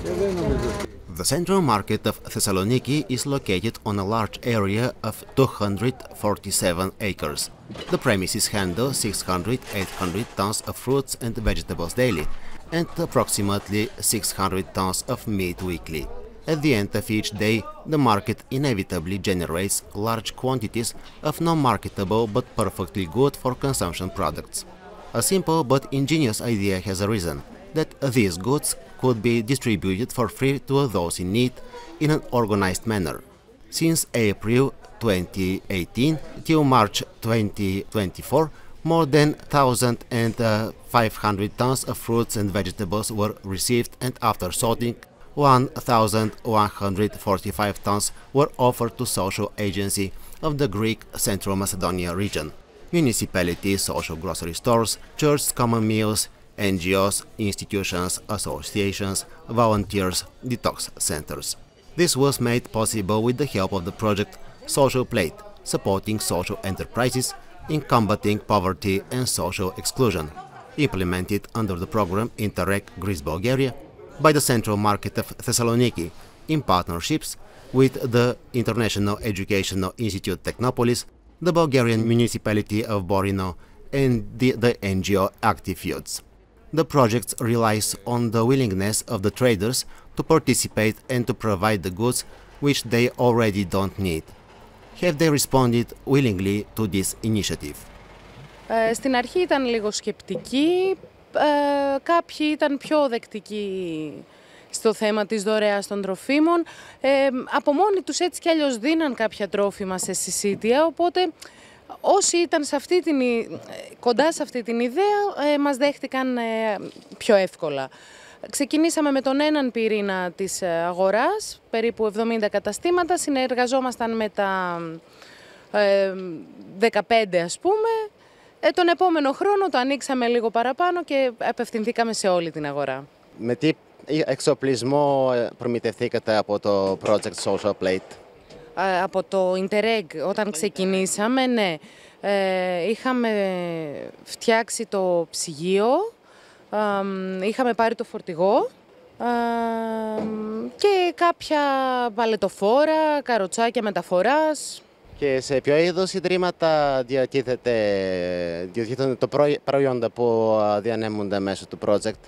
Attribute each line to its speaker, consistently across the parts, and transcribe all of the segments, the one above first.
Speaker 1: The central market of Thessaloniki is located on a large area of 247 acres. The premises handle 600–800 tons of fruits and vegetables daily and approximately 600 tons of meat weekly. At the end of each day, the market inevitably generates large quantities of non-marketable but perfectly good for consumption products. A simple but ingenious idea has arisen that these goods could be distributed for free to those in need in an organized manner. Since April 2018 till March 2024, more than 1,500 tons of fruits and vegetables were received, and after sorting, 1,145 tons were offered to social agency of the Greek Central Macedonia region, municipalities, social grocery stores, church common meals, NGOs, institutions, associations, volunteers, detox centers. This was made possible with the help of the project Social Plate, supporting social enterprises in combating poverty and social exclusion, implemented under the program Interreg Greece-Bulgaria by the Central Market of Thessaloniki in partnerships with the International Educational Institute Technopolis, the Bulgarian municipality of Borino, and the NGO Active Youths. The project relies on the willingness of the traders to participate and to provide the goods which they already don't need. Have they responded willingly to this initiative?
Speaker 2: Στην αρχή ήταν λίγο σκεπτικοί, κάποιοι ήταν πιο δεκτικοί στο θέμα της δωρεάς των τροφίμων. Από μόνοι τους έτσι κι αλλιώς δίναν κάποια τρόφιμα σε συσίτια, οπότε όσοι ήταν κοντά σε αυτή την ιδέα μας δέχτηκαν πιο εύκολα. Ξεκινήσαμε με τον έναν πυρήνα της αγοράς, περίπου 70 καταστήματα, συνεργαζόμασταν με τα 15 ας πούμε. Τον επόμενο χρόνο το ανοίξαμε λίγο παραπάνω και απευθυνθήκαμε σε όλη την αγορά.
Speaker 3: Με τι εξοπλισμό προμηθευθήκατε από το Project Social Plate?
Speaker 2: Από το Interreg όταν ξεκινήσαμε, ναι, είχαμε φτιάξει το ψυγείο, είχαμε πάρει το φορτηγό και κάποια παλετοφόρα, καροτσάκια μεταφοράς. Και
Speaker 3: σε ποιο είδος ιδρύματα διατίθεται το προϊόντα που διανέμονται μέσω του project?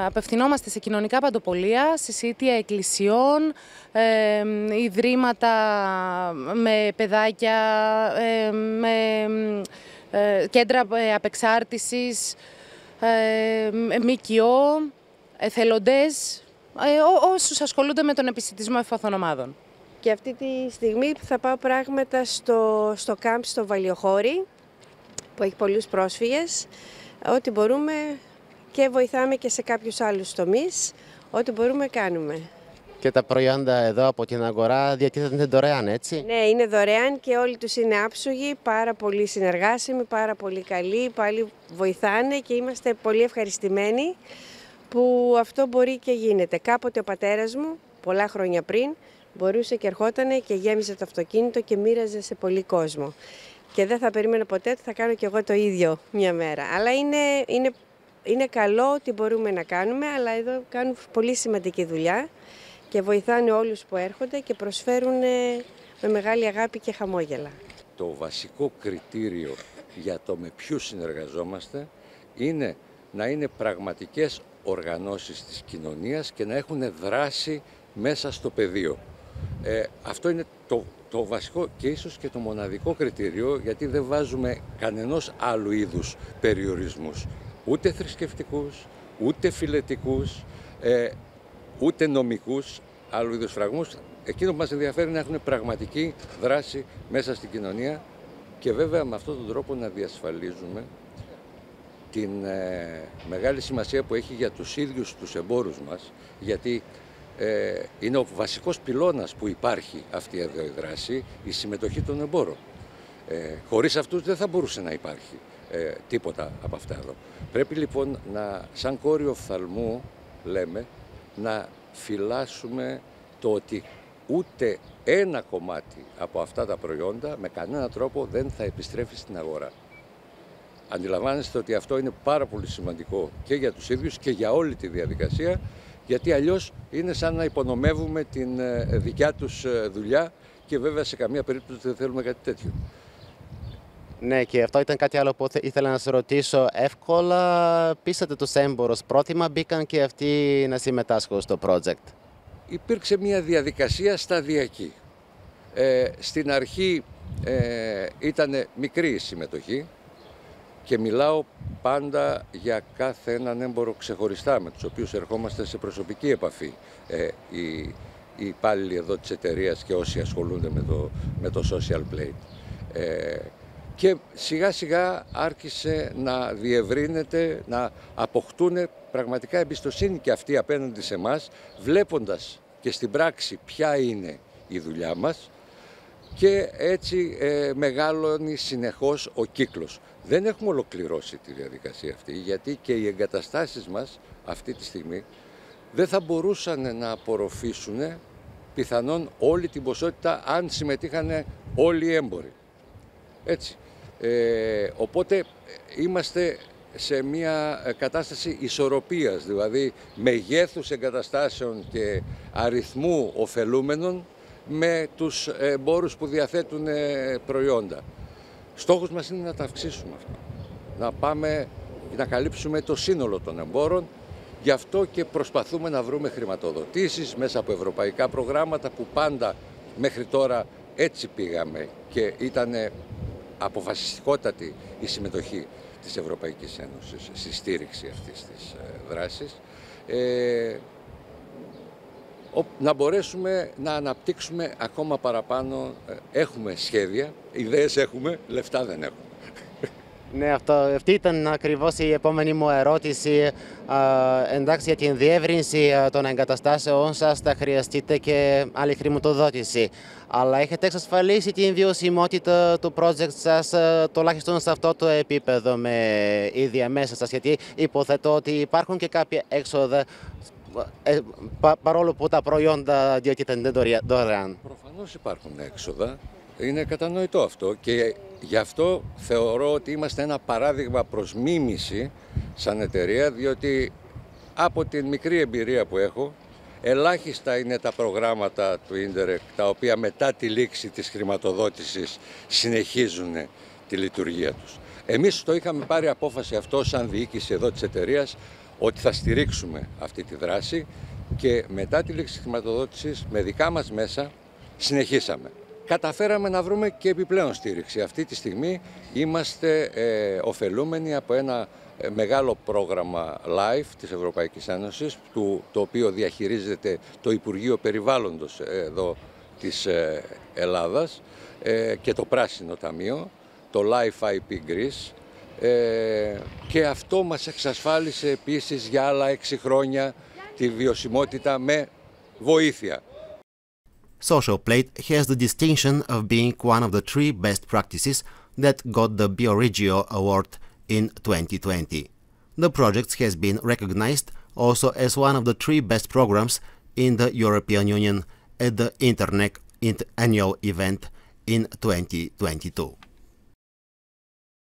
Speaker 2: Απευθυνόμαστε σε κοινωνικά παντοπολία, συσίτια εκκλησιών, ιδρύματα με παιδάκια, με κέντρα απεξάρτησης, ΜΚΟ, εθελοντές, όσους ασχολούνται με τον επισιτισμό ευπαθών ομάδων.
Speaker 4: Και αυτή τη στιγμή θα πάω πράγματα στο κάμπ στο Βαλιοχώρι, που έχει πολλούς πρόσφυγες, ό,τι μπορούμε, και βοηθάμε και σε κάποιους άλλους τομείς, ό,τι μπορούμε κάνουμε.
Speaker 3: Και τα προϊόντα εδώ από την αγορά διατίθενται δωρεάν, έτσι?
Speaker 4: Ναι, είναι δωρεάν και όλοι τους είναι άψογοι, πάρα πολύ συνεργάσιμοι, πάρα πολύ καλοί, πάλι βοηθάνε και είμαστε πολύ ευχαριστημένοι που αυτό μπορεί και γίνεται. Κάποτε ο πατέρας μου, πολλά χρόνια πριν, μπορούσε και ερχότανε και γέμιζε το αυτοκίνητο και μοίραζε σε πολύ κόσμο. Και δεν θα περίμενα ποτέ ότι θα κάνω κι εγώ το ίδιο μια μέρα. Αλλά είναι καλό ότι μπορούμε να κάνουμε, αλλά εδώ κάνουν πολύ σημαντική δουλειά και βοηθάνε όλους που έρχονται και προσφέρουν με μεγάλη αγάπη και χαμόγελα.
Speaker 5: Το βασικό κριτήριο για το με ποιους συνεργαζόμαστε είναι να είναι πραγματικές οργανώσεις της κοινωνίας και να έχουν δράση μέσα στο πεδίο. Αυτό είναι το βασικό και ίσως και το μοναδικό κριτήριο, γιατί δεν βάζουμε κανενός άλλου είδους περιορισμούς. Ούτε θρησκευτικούς, ούτε φιλετικούς, ούτε νομικούς, άλλου είδους φραγμούς. Εκείνο που μας ενδιαφέρει να έχουν πραγματική δράση μέσα στην κοινωνία και βέβαια με αυτόν τον τρόπο να διασφαλίζουμε την μεγάλη σημασία που έχει για τους ίδιους τους εμπόρους μας, γιατί είναι ο βασικός πυλώνας που υπάρχει αυτή εδώ η δράση, η συμμετοχή των εμπόρων. Χωρίς αυτούς δεν θα μπορούσε να υπάρχει τίποτα από αυτά εδώ. Πρέπει λοιπόν σαν κόριο οφθαλμού, λέμε, να φυλάσσουμε το ότι ούτε ένα κομμάτι από αυτά τα προϊόντα με κανένα τρόπο δεν θα επιστρέφει στην αγορά. Αντιλαμβάνεστε ότι αυτό είναι πάρα πολύ σημαντικό και για τους ίδιους και για όλη τη διαδικασία Γιατί αλλιώς είναι σαν να υπονομεύουμε την δικιά τους δουλειά και βέβαια σε καμία περίπτωση δεν θέλουμε κάτι τέτοιο.
Speaker 3: Ναι, και αυτό ήταν κάτι άλλο που ήθελα να σας ρωτήσω. Εύκολα πείσατε τους έμπορους, πρόθυμα μπήκαν και αυτοί να συμμετάσχουν στο project?
Speaker 5: Υπήρξε μια διαδικασία σταδιακή. Στην αρχή ήταν μικρή η συμμετοχή και μιλάω πάντα για κάθε έναν έμπορο ξεχωριστά, με τους οποίους ερχόμαστε σε προσωπική επαφή οι υπάλληλοι εδώ της εταιρείας και όσοι ασχολούνται με το Social Plate. Και σιγά σιγά άρχισε να διευρύνεται, να αποκτούν πραγματικά εμπιστοσύνη και αυτοί απέναντι σε εμάς, βλέποντας και στην πράξη ποια είναι η δουλειά μας, και έτσι μεγαλώνει συνεχώς ο κύκλος. Δεν έχουμε ολοκληρώσει τη διαδικασία αυτή, γιατί και οι εγκαταστάσεις μας αυτή τη στιγμή δεν θα μπορούσαν να απορροφήσουν πιθανόν όλη την ποσότητα αν συμμετείχαν όλοι οι έμποροι. Έτσι. Οπότε είμαστε σε μια κατάσταση ισορροπίας, δηλαδή μεγέθους εγκαταστάσεων και αριθμού ωφελούμενων με τους εμπόρους που διαθέτουν προϊόντα. Στόχος μας είναι να τα αυξήσουμε αυτά, να καλύψουμε το σύνολο των εμπόρων. Γι' αυτό και προσπαθούμε να βρούμε χρηματοδοτήσεις μέσα από ευρωπαϊκά προγράμματα που πάντα μέχρι τώρα έτσι πήγαμε και ήταν αποφασιστικότατη η συμμετοχή της Ευρωπαϊκής Ένωσης στη στήριξη αυτής της δράσης. Να μπορέσουμε να αναπτύξουμε ακόμα παραπάνω. Έχουμε σχέδια, ιδέες έχουμε, λεφτά δεν έχουμε.
Speaker 3: Ναι, αυτή ήταν ακριβώς η επόμενη μου ερώτηση. Εντάξει, για την διεύρυνση των εγκαταστάσεων σας θα χρειαστείτε και άλλη χρηματοδότηση. Αλλά έχετε εξασφαλίσει την βιωσιμότητα του project σας τουλάχιστον σε αυτό το επίπεδο με ίδια μέσα σας? Γιατί υποθέτω ότι υπάρχουν και κάποια έξοδα παρόλο που τα προϊόντα διατίθενται δωρεάν.
Speaker 5: Προφανώς υπάρχουν έξοδα. Είναι κατανοητό αυτό και γι' αυτό θεωρώ ότι είμαστε ένα παράδειγμα προς μίμηση σαν εταιρεία, διότι από την μικρή εμπειρία που έχω, ελάχιστα είναι τα προγράμματα του Ίντερεκ τα οποία μετά τη λήξη της χρηματοδότησης συνεχίζουν τη λειτουργία τους. Εμείς το είχαμε πάρει απόφαση αυτό σαν διοίκηση εδώ της εταιρείας, ότι θα στηρίξουμε αυτή τη δράση και μετά τη λήξη της χρηματοδότησης με δικά μας μέσα συνεχίσαμε. Καταφέραμε να βρούμε και επιπλέον στήριξη. Αυτή τη στιγμή είμαστε ωφελούμενοι από ένα μεγάλο πρόγραμμα LIFE της Ευρωπαϊκής Ένωσης, το οποίο διαχειρίζεται το Υπουργείο Περιβάλλοντος εδώ της Ελλάδας και το Πράσινο Ταμείο, το LIFE IP Greece, και αυτό μας εξασφάλισε επίσης για άλλα 6 χρόνια τη βιωσιμότητα με βοήθεια.
Speaker 1: Social Plate has the distinction of being one of the 3 best practices that got the Bioregio Award in 2020. The project has been recognized also as one of the 3 best programs in the European Union at the Internet annual event in 2022.